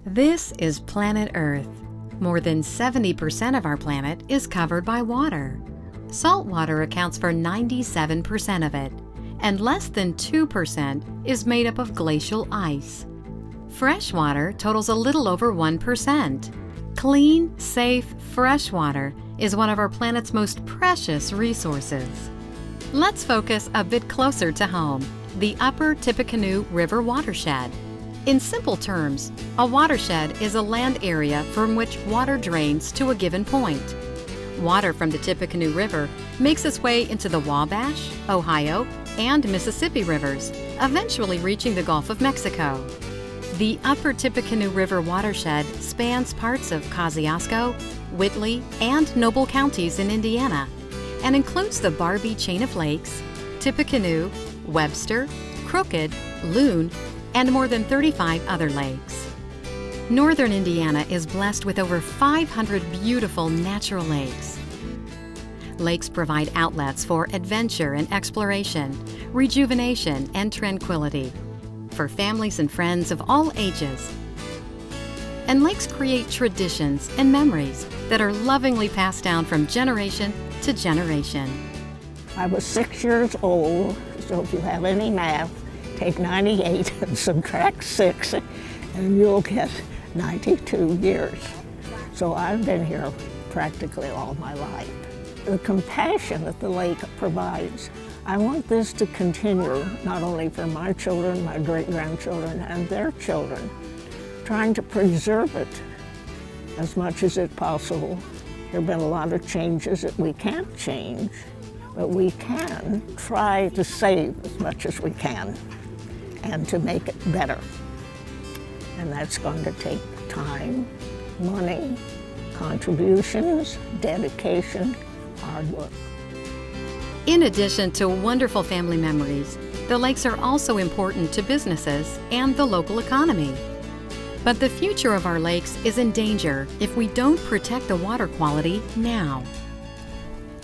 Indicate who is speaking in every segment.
Speaker 1: This is planet Earth. More than 70% of our planet is covered by water. Salt water accounts for 97% of it, and less than 2% is made up of glacial ice. Fresh water totals a little over 1%. Clean, safe, fresh water is one of our planet's most precious resources. Let's focus a bit closer to home, the Upper Tippecanoe River Watershed. In simple terms, a watershed is a land area from which water drains to a given point. Water from the Tippecanoe River makes its way into the Wabash, Ohio, and Mississippi rivers, eventually reaching the Gulf of Mexico. The Upper Tippecanoe River Watershed spans parts of Kosciuszko, Whitley, and Noble counties in Indiana, and includes the Barbie chain of lakes, Tippecanoe, Webster, Crooked, Loon, and more than 35 other lakes. Northern Indiana is blessed with over 500 beautiful natural lakes. Lakes provide outlets for adventure and exploration, rejuvenation and tranquility, for families and friends of all ages. And lakes create traditions and memories that are lovingly passed down from generation to generation.
Speaker 2: I was 6 years old, so if you have any math, take 98 and subtract 6, and you'll get 92 years. So I've been here practically all my life. The compassion that the lake provides, I want this to continue, not only for my children, my great-grandchildren, and their children, trying to preserve it as much as it's possible. There have been a lot of changes that we can't change, but we can try to save as much as we can and to make it better. And that's going to take time, money, contributions, dedication, hard work.
Speaker 1: In addition to wonderful family memories, the lakes are also important to businesses and the local economy. But the future of our lakes is in danger if we don't protect the water quality now.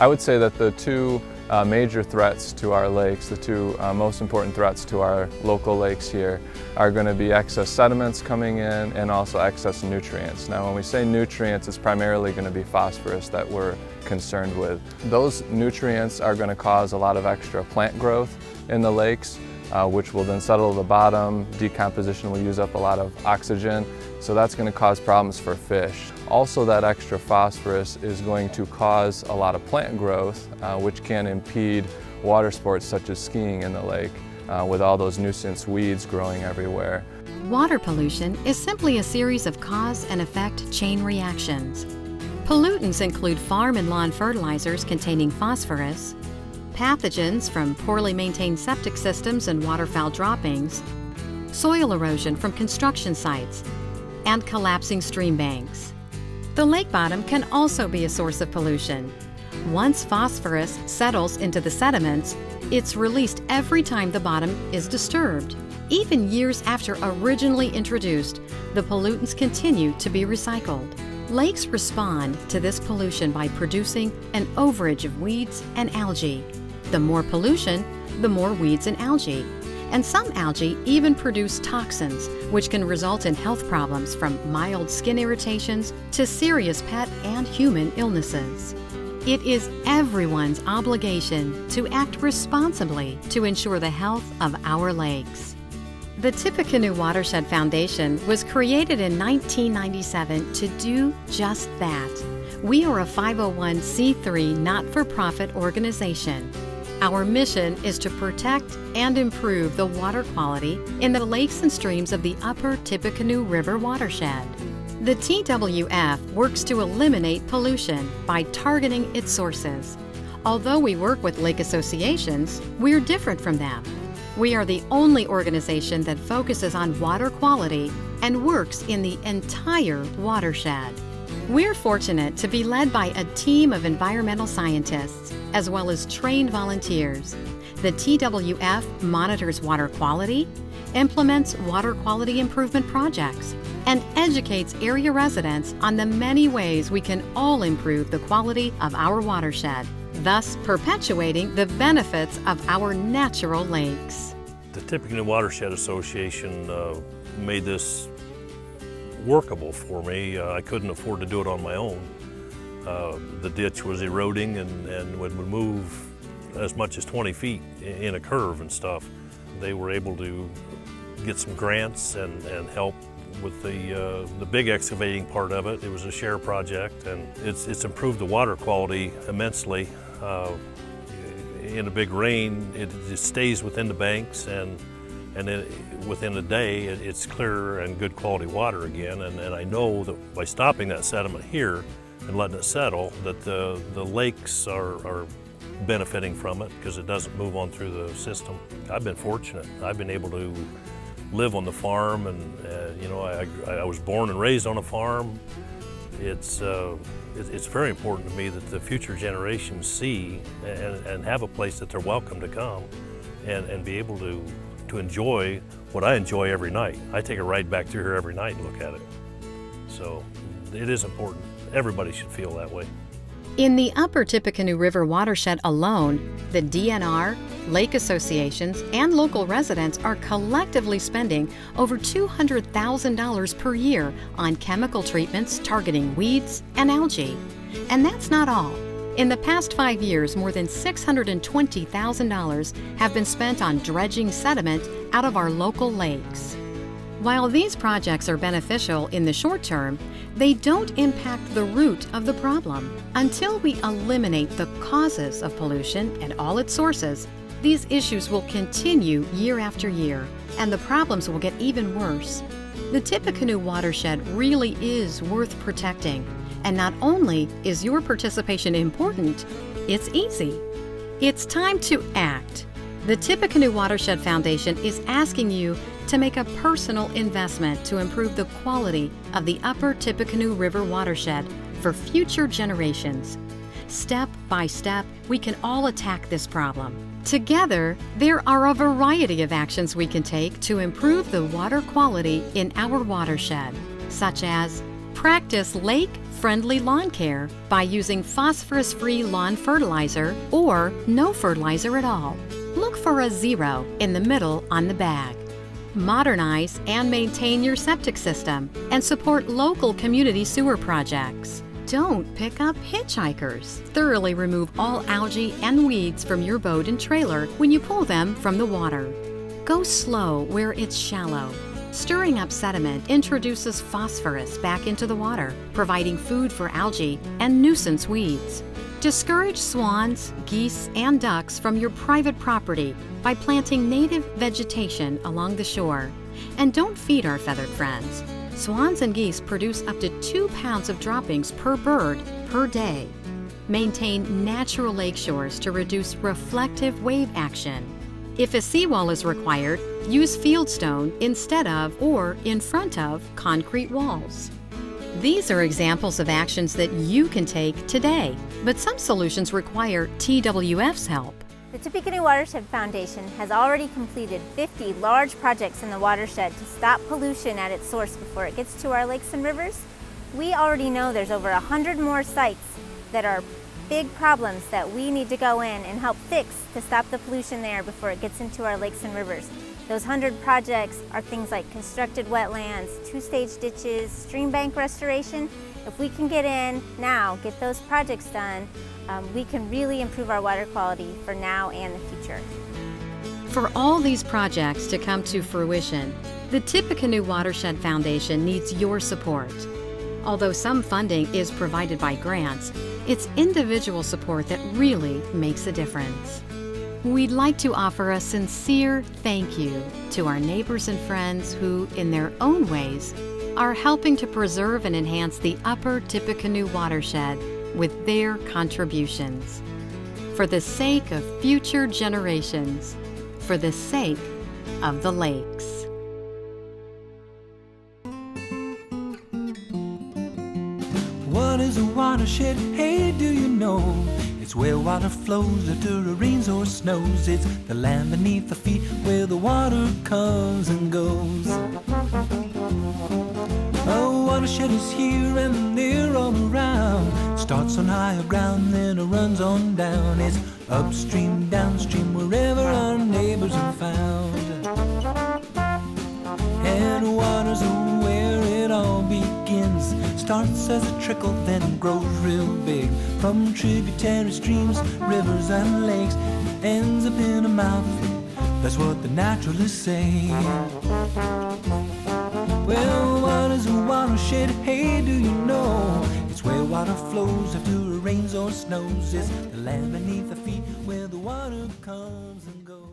Speaker 3: I would say that the two major threats to our lakes, the two most important threats to our local lakes here, are going to be excess sediments coming in and also excess nutrients. Now when we say nutrients, it's primarily going to be phosphorus that we're concerned with. Those nutrients are going to cause a lot of extra plant growth in the lakes, which will then settle to the bottom. Decomposition will use up a lot of oxygen, so that's going to cause problems for fish. Also, that extra phosphorus is going to cause a lot of plant growth, which can impede water sports such as skiing in the lake, with all those nuisance weeds growing everywhere.
Speaker 1: Water pollution is simply a series of cause and effect chain reactions. Pollutants include farm and lawn fertilizers containing phosphorus, pathogens from poorly maintained septic systems and waterfowl droppings, soil erosion from construction sites, and collapsing stream banks. The lake bottom can also be a source of pollution. Once phosphorus settles into the sediments, it's released every time the bottom is disturbed. Even years after originally introduced, the pollutants continue to be recycled. Lakes respond to this pollution by producing an overage of weeds and algae. The more pollution, the more weeds and algae. And some algae even produce toxins, which can result in health problems from mild skin irritations to serious pet and human illnesses. It is everyone's obligation to act responsibly to ensure the health of our lakes. The Tippecanoe Watershed Foundation was created in 1997 to do just that. We are a 501c3 not-for-profit organization. Our mission is to protect and improve the water quality in the lakes and streams of the Upper Tippecanoe River Watershed. The TWF works to eliminate pollution by targeting its sources. Although we work with lake associations, we're different from them. We are the only organization that focuses on water quality and works in the entire watershed. We're fortunate to be led by a team of environmental scientists as well as trained volunteers. The TWF monitors water quality, implements water quality improvement projects, and educates area residents on the many ways we can all improve the quality of our watershed, thus perpetuating the benefits of our natural lakes.
Speaker 4: The Tippecanoe Watershed Association made this workable for me. I couldn't afford to do it on my own. The ditch was eroding and would move as much as 20 feet in a curve and stuff. They were able to get some grants and help with the big excavating part of it. It was a share project, and it's improved the water quality immensely. In a big rain, it stays within the banks, and then within a day, it's clear and good quality water again. And I know that by stopping that sediment here and letting it settle, that the lakes are benefiting from it because it doesn't move on through the system. I've been fortunate. I've been able to live on the farm, and you know, I was born and raised on a farm. It's very important to me that the future generations see and have a place that they're welcome to come and be able to enjoy what I enjoy every night. I take a ride back through here every night and look at it. So it is important. Everybody should feel that way.
Speaker 1: In the Upper Tippecanoe River watershed alone, the DNR, lake associations, and local residents are collectively spending over $200,000 per year on chemical treatments targeting weeds and algae. And that's not all. In the past 5 years, more than $620,000 have been spent on dredging sediment out of our local lakes. While these projects are beneficial in the short term, they don't impact the root of the problem. Until we eliminate the causes of pollution at all its sources, these issues will continue year after year, and the problems will get even worse. The Tippecanoe Watershed really is worth protecting, and not only is your participation important, it's easy. It's time to act. The Tippecanoe Watershed Foundation is asking you to make a personal investment to improve the quality of the Upper Tippecanoe River watershed for future generations. Step by step, we can all attack this problem. Together, there are a variety of actions we can take to improve the water quality in our watershed, such as practice lake-friendly lawn care by using phosphorus-free lawn fertilizer or no fertilizer at all. Look for a 0 in the middle on the bag. Modernize and maintain your septic system and support local community sewer projects. Don't pick up hitchhikers. Thoroughly remove all algae and weeds from your boat and trailer when you pull them from the water. Go slow where it's shallow. Stirring up sediment introduces phosphorus back into the water, providing food for algae and nuisance weeds. Discourage swans, geese, and ducks from your private property by planting native vegetation along the shore. And don't feed our feathered friends. Swans and geese produce up to 2 pounds of droppings per bird per day. Maintain natural lake shores to reduce reflective wave action. If a seawall is required, use fieldstone instead of or in front of concrete walls. These are examples of actions that you can take today, but some solutions require TWF's help.
Speaker 5: The Tippecanoe Watershed Foundation has already completed 50 large projects in the watershed to stop pollution at its source before it gets to our lakes and rivers. We already know there's over 100 more sites that are big problems that we need to go in and help fix to stop the pollution there before it gets into our lakes and rivers. Those 100 projects are things like constructed wetlands, 2-stage ditches, stream bank restoration. If we can get in now, get those projects done, we can really improve our water quality for now and the future.
Speaker 1: For all these projects to come to fruition, the Tippecanoe Watershed Foundation needs your support. Although some funding is provided by grants, it's individual support that really makes a difference. We'd like to offer a sincere thank you to our neighbors and friends who, in their own ways, are helping to preserve and enhance the Upper Tippecanoe Watershed with their contributions. For the sake of future generations, for the sake of the lakes.
Speaker 6: What is a watershed? Hey, do you know? It's where water flows after it rains or snows. It's the land beneath the feet where the water comes and goes. A watershed is here and there all around. Starts on higher ground, then it runs on down. It's upstream, downstream, wherever our neighbors are found. And water's where it all begins. starts as a trickle, then grows real big. From tributary streams, rivers and lakes, ends up in a mouth. That's what the naturalists say. Well, what is a watershed? Hey, do you know? It's where water flows after it rains or snows. It's the land beneath the feet where the water comes and goes.